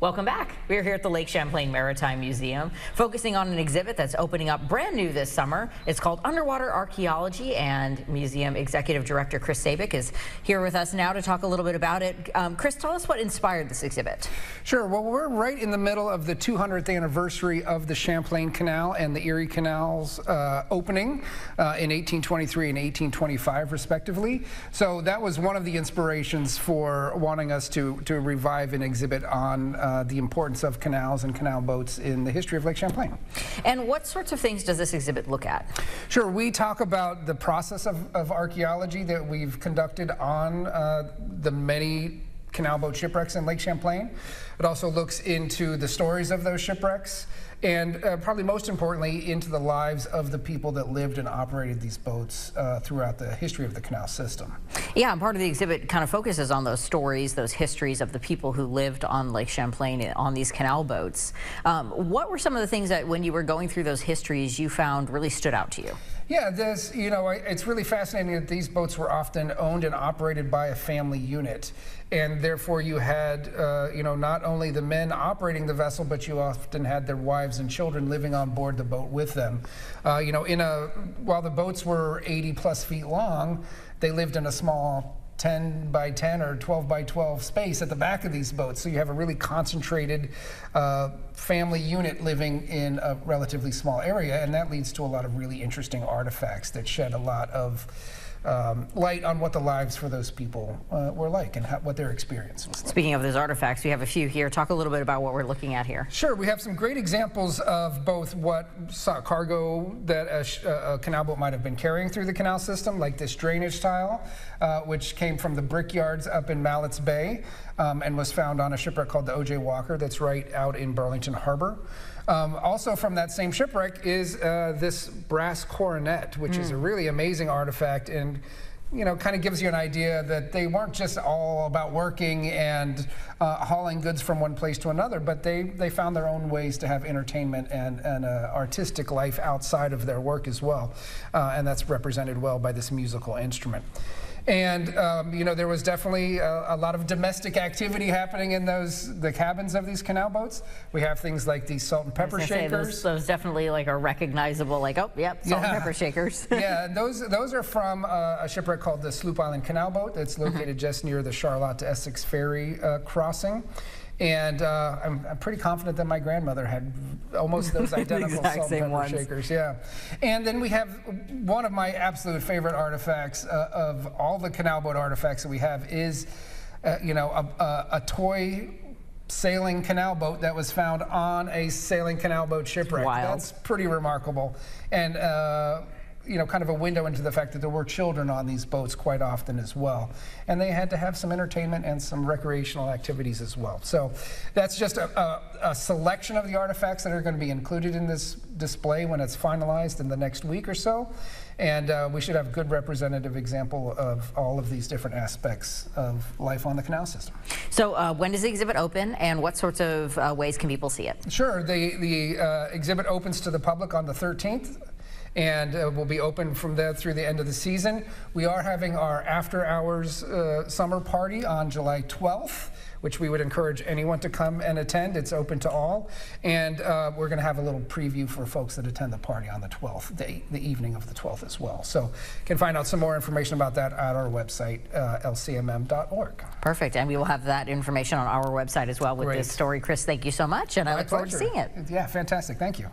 Welcome back. We're here at the Lake Champlain Maritime Museum, focusing on an exhibit that's opening up brand new this summer. It's called Underwater Archaeology, and Museum Executive Director Chris Sabick is here with us now to talk a little bit about it. Chris, tell us what inspired this exhibit. Sure. Well, we're right in the middle of the 200th anniversary of the Champlain Canal and the Erie Canal's opening in 1823 and 1825, respectively. So that was one of the inspirations for wanting us to revive an exhibit on the importance of canals and canal boats in the history of Lake Champlain. And what sorts of things does this exhibit look at? Sure. We talk about the process of archaeology that we've conducted on the many canal boat shipwrecks in Lake Champlain. It also looks into the stories of those shipwrecks and probably most importantly into the lives of the people that lived and operated these boats throughout the history of the canal system. Yeah, and part of the exhibit kind of focuses on those stories, those histories of the people who lived on Lake Champlain on these canal boats. What were some of the things that when you were going through those histories you found really stood out to you? Yeah, it's really fascinating that these boats were often owned and operated by a family unit. And therefore you had, not only the men operating the vessel, but you often had their wives and children living on board the boat with them. While the boats were 80 plus feet long, they lived in a small 10 by 10 or 12 by 12 space at the back of these boats. So you have a really concentrated family unit living in a relatively small area, and that leads to a lot of really interesting artifacts that shed a lot of light on what the lives for those people were like and what their experience was like. Speaking of those artifacts, we have a few here. Talk a little bit about what we're looking at here. Sure. We have some great examples of both what cargo that a canal boat might have been carrying through the canal system, like this drainage tile, which came from the brickyards up in Mallett's Bay and was found on a shipwreck called the O.J. Walker that's right out in Burlington Harbor. Also from that same shipwreck is this brass coronet, which is a really amazing artifact, and kind of gives you an idea that they weren't just all about working and hauling goods from one place to another, but they found their own ways to have entertainment and artistic life outside of their work as well, and that's represented well by this musical instrument. And there was definitely a lot of domestic activity happening in the cabins of these canal boats. We have things like these salt and pepper shakers. Those definitely are recognizable, like, oh, yep, salt and pepper shakers. Yeah, those are from a shipwreck called the Sloop Island Canal Boat that's located just near the Charlotte to Essex ferry crossing. And I'm pretty confident that my grandmother had almost those identical salt and pepper shakers. Yeah. And then we have one of my absolute favorite artifacts of all the canal boat artifacts that we have is, a toy sailing canal boat that was found on a sailing canal boat shipwreck. Wild. That's pretty remarkable. And kind of a window into the fact that there were children on these boats quite often as well. And they had to have some entertainment and some recreational activities as well. So that's just a selection of the artifacts that are going to be included in this display when it's finalized in the next week or so. And we should have a good representative example of all of these different aspects of life on the canal system. So when does the exhibit open, and what sorts of ways can people see it? Sure. The exhibit opens to the public on the 13th. And will be open from there through the end of the season. We are having our after-hours summer party on July 12th, which we would encourage anyone to come and attend. It's open to all. And we're going to have a little preview for folks that attend the party on the 12th, the evening of the 12th as well. So you can find out some more information about that at our website, lcmm.org. Perfect. And we will have that information on our website as well with this story. Chris, thank you so much, and I look forward to seeing it. Yeah, fantastic. Thank you.